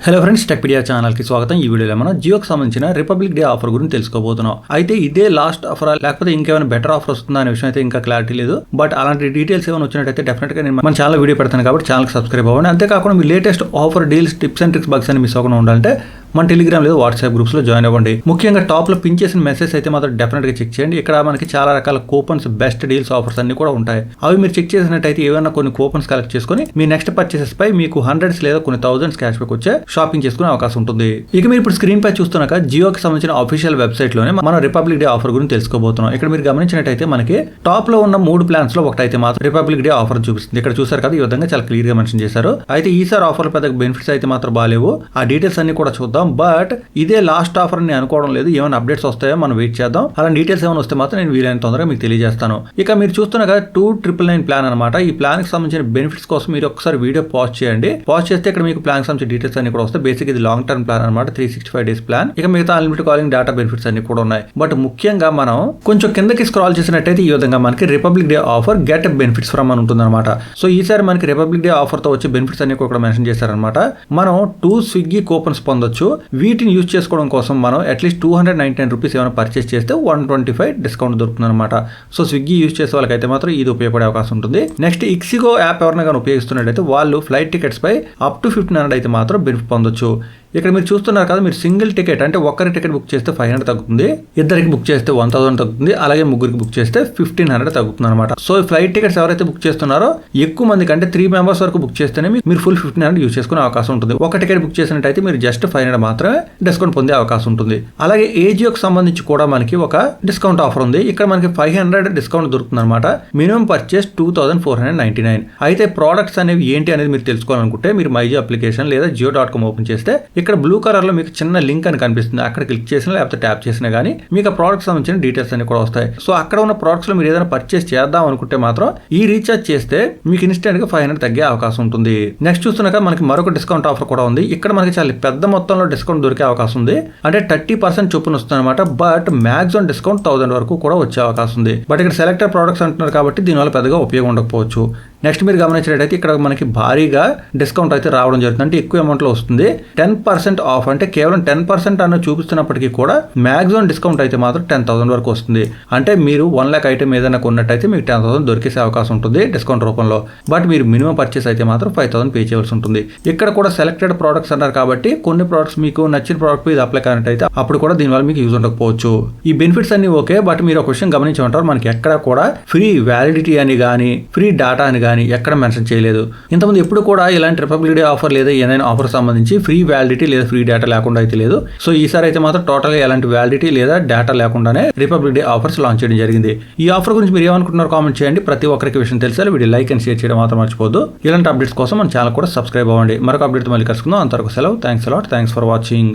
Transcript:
Hello friends, Techpedia ఛానల్కి స్వాగతం. ఈ వీడియోలో మనం జియోకి సంబంధించిన రిపబ్లిక్ డే ఆఫర్ గురించి తెలుసుకోబోతున్నాం. అయితే ఇదే లాస్ట్ ఆఫర్ లేకపోతే ఇంకేమైనా బెటర్ ఆఫర్ వస్తుందా అనే విషయం అయితే ఇంకా క్లారిటీ లేదు. బట్ అలాంటి డీటెయిల్స్ ఏమైనా వచ్చినట్టయితే డెఫినెట్గా నేను మన ఛానల్ వీడియో పెడతాను కాబట్టి ఛానల్కి సబ్స్క్రైబ్ అవ్వండి. అంతేకాకుండా మీ latest offer deals, tips and tricks bugs అని మిస్ అవ్వకుండా ఉండాలంటే మన టెలిగ్రామ్ లేదా వాట్సాప్ గ్రూప్స్లో జాయిన్ అవ్వండి. ముఖ్యంగా టాప్లో పిన్ చేసిన మెసేజ్ అయితే మాత్రం డెఫినెట్గా చెక్ చేయండి. ఇక్కడ మనకి చాలా రకాల కూపన్స్, బెస్ట్ డీల్స్, ఆఫర్స్ అన్ని కూడా ఉంటాయి. అవి మీరు చెక్ చేసినట్టయితే ఏమైనా కొన్ని కూపన్స్ కలెక్ట్ చేసుకుని మీ నెక్స్ట్ పర్చేసెస్ పై మీకు హండ్రెడ్స్ లేదా కొన్ని థౌసండ్స్ క్యాష్ బ్యాక్ వచ్చే షాపింగ్ చేసుకునే అవకాశం ఉంటుంది. ఇక మీరు ఇప్పుడు స్క్రీన్ పై చూస్తున్నాక జియోకి సంబంధించిన అఫీషియల్ వెబ్సైట్ లోనే మనం రిపబ్లిక్ డే ఆఫర్ గురించి తెలుసుకోబోతున్నాం. ఇక్కడ మీరు గమనించినట్టయితే మనకి టాప్ లో ఉన్న 3 ప్లాన్స్ లో ఒకటైతే మాత్రం రిపబ్లిక్ డే ఆఫర్ చూపిస్తుంది. ఇక్కడ చూసారు కదా, ఈ విధంగా చాలా క్లియర్ గా మెన్షన్ చేశారు. అయితే ఈసారి ఆఫర్ పెద్ద బెనిఫిట్స్ అయితే మాత్రం బాలేవు. ఆ డీటెయిల్స్ అన్ని కూడా చూద్దాం. బట్ ఇదే లాస్ట్ ఆఫర్ అని అనుకోవడం లేదు. ఏమైనా అప్డేట్స్ వస్తాయో మనం వెయిట్ చేద్దాం. అలా డీటెయిల్స్ ఏమైనా వస్తే మాత్రం నేను వీలైన తొందరగా మీకు తెలియజేస్తాను. ఇక మీరు చూస్తున్న కదా 2999 ప్లాన్ అనమాట. ఈ ప్లాన్ కి సంబంధించిన బెనిఫిట్స్ కోసం మీరు ఒకసారి వీడియో పాజ్ చేయండి. పాజ్ చేస్తే ఇక్కడ మీకు ప్లాన్ సంబంధించిన డీటెయిల్స్ అన్ని కూడా వస్తాయి. బేసిక్ ఇది లాంగ్ టర్మ్ ప్లాన్ అనమాట, 365 డేస్ ప్లాన్. ఇక మిగతా అన్లిమిటెడ్ కాలింగ్, డేటా బెనిఫిట్స్ అన్ని కూడా ఉన్నాయి. బట్ ముఖ్యంగా మనం కొంచెం కిందకి స్క్రాల్ చేసినట్టయితే ఈ విధంగా మనకి republic day offer get benefits from అని ఉంటుంది అనమాట. సో ఈసారి మనకి రిపబ్లిక్ డే ఆఫర్ తో వచ్చే బెనిఫిట్స్ అన్ని కూడా మెన్షన్ చేశారనమాట. మనం 2 స్విగ్గీ కూపన్స్ పొందొచ్చు. వీటిని యూజ్ చేసుకోవడం కోసం మనం అట్లీస్ట్ 299 రూపీస్ ఏమైనా పర్చేస్ చేస్తే 125 డిస్కౌంట్ దొరుకుతుంది అనమాట. సో స్విగ్గీ యూజ్ చేసే వాళ్ళకైతే మాత్రం ఇది ఉపయోగపడే అవకాశం ఉంటుంది. నెక్స్ట్ ఇక్సిగో యాప్ ఎవరైనా కానీ ఉపయోగిస్తున్నట్టయితే వాళ్ళు ఫ్లైట్ టికెట్స్ పై అప్ టు 1500 అయితే మాత్రం బెనిఫిట్ పొందొచ్చు. ఇక్కడ మీరు చూస్తున్నారు కదా, మీరు సింగిల్ టికెట్ అంటే ఒక్కరి టికెట్ బుక్ చేస్తే 500 తగ్గుతుంది, ఇద్దరికి బుక్ చేస్తే 1000 తగ్గుతుంది, అలాగే ముగ్గురికి బుక్ చేస్తే 1500 తగ్గుతుంది అనమాట. సో ఫ్లైట్ టికెట్స్ ఎవరైతే బుక్ చేస్తున్నారో ఎక్కువ మంది కంటే 3 మెంబర్స్ వరకు బుక్ చేస్తేనే మీరు ఫుల్ 1500 యూజ్ చేసుకునే అవకాశం ఉంటుంది. ఒక టికెట్ బుక్ చేసినట్టయితే మీరు జస్ట్ 500 మాత్రమే డిస్కౌంట్ పొందే అవకాశం ఉంటుంది. అలాగే ఏజియోకి సంబంధించి కూడా మనకి ఒక డిస్కౌంట్ ఆఫర్ ఉంది. ఇక్కడ మనకి 500 డిస్కౌంట్ దొరుకుతుంది అనమాట. Minimum purchase 2499. అయితే ప్రోడక్ట్స్ అనేవి ఏంటి అనేది మీరు తెలుసుకోవాలనుకుంటే మీరు మైజియో అప్లికేషన్ లేదా జియో.com ఓపెన్ చేస్తే ఇక్కడ బ్లూ కలర్ లో మీకు చిన్న లింక్ అని కనిపిస్తుంది. అక్కడ క్లిక్ చేసినా లేకపోతే ట్యాప్ చేసినా గానీ మీకు ఆ ప్రోడక్ట్ సంబంధించిన డీటెయిల్స్ అన్ని కూడా వస్తాయి. సో అక్కడ ఉన్న ప్రోడక్ట్స్ లో మీరు ఏదైనా పర్చేస్ చేద్దాం అనుకుంటే మాత్రం ఈ రీఛార్జ్ చేస్తే మీకు ఇన్స్టెంట్ గా 500 తగ్గే అవకాశం ఉంటుంది. నెక్స్ట్ చూస్తున్నాక మనకి మరొక డిస్కౌంట్ ఆఫర్ కూడా ఉంది. ఇక్కడ మనకి చాలా పెద్ద మొత్తంలో డిస్కౌంట్ దొరికే అవకాశం ఉంది. అంటే 30% చొప్పున వస్తుంది అనమాట. బట్ మాక్సిమం డిస్కౌంట్ 1000 వరకు కూడా వచ్చే అవకాశం ఉంది. బట్ ఇక్కడ సెలెక్టెడ్ ప్రోడక్ట్స్ అంటున్నారు కాబట్టి దీనివల్ల పెద్దగా ఉపయోగం ఉండకపోవచ్చు. నెక్స్ట్ మీరు గమనించినట్టయితే ఇక్కడ మనకి భారీగా డిస్కౌంట్ అయితే రావడం జరుగుతుంది. అంటే ఎక్కువ అమౌంట్ లో వస్తుంది. 10% ఆఫ్ అంటే కేవలం 10% అన్నది చూపిస్తున్నప్పటికీ కూడా మాక్సిమం డిస్కౌంట్ అయితే మాత్రం 10,000 వరకు వస్తుంది. అంటే మీరు 1 lakh ఐటమ్ ఏదైనా కొన్నట్టయితే మీకు 10,000 దొరికే అవకాశం ఉంటుంది డిస్కౌంట్ రూపంలో. బట్ మీరు మినిమం పర్చేస్ అయితే మాత్రం 5,000 పే చేయవలసి ఉంటుంది. ఇక్కడ కూడా సెలెక్టెడ్ ప్రోడక్ట్స్ అన్నారు కాబట్టి కొన్ని ప్రోడక్ట్స్ మీకు నచ్చిన ప్రోడక్ట్ ఇది అప్లై కానట్టయితే అప్పుడు కూడా దీనివల్ల మీకు యూజ్ ఉండకపోవచ్చు. ఈ బెనిఫిట్స్ అన్ని ఓకే. బట్ మీరు ఒక విషయం గమనించి ఉంటారు, మనకి ఎక్కడ కూడా ఫ్రీ వ్యాలిడిటీ అని కానీ ఫ్రీ డాటా అని ఎక్కడ మెన్షన్ చేయలేదు. ఇంతకుముందు ఎప్పుడు కూడా ఇలాంటి రిపబ్లిక్ డే ఆఫర్ లేదా ఏదైనా ఆఫర్ సంబంధించి ఫ్రీ వ్యాలిడిటీ లేదా ఫ్రీ డేటా లేకుండా అయితే లేదు. సో ఈసారి అయితే మాత్రం టోటల్ ఎలాంటి వ్యాలిడిటీ లేదా డేటా లేకుండానే రిపబ్లిక్ డే ఆఫర్స్ లాంచ్ చేయడం జరిగింది. ఈ ఆఫర్ గురించి మీరు ఏమనుకుంటున్నారు కామెంట్ చేయండి. ప్రతి ఒక్కరికి విషయం తెలిసాలి. వీడియో లైక్ అండ్ షేర్ చేయడం మాత్రం మర్చిపోద్దు. ఇలాంటి అప్డేట్స్ కోసం మన ఛానల్ కూడా సబ్స్క్రైబ్ అవ్వండి. మరొక అప్డేట్ మళ్ళీ కలుసుకుందాం. అంతవరకు సెలవు. Thanks a lot. Thanks for watching.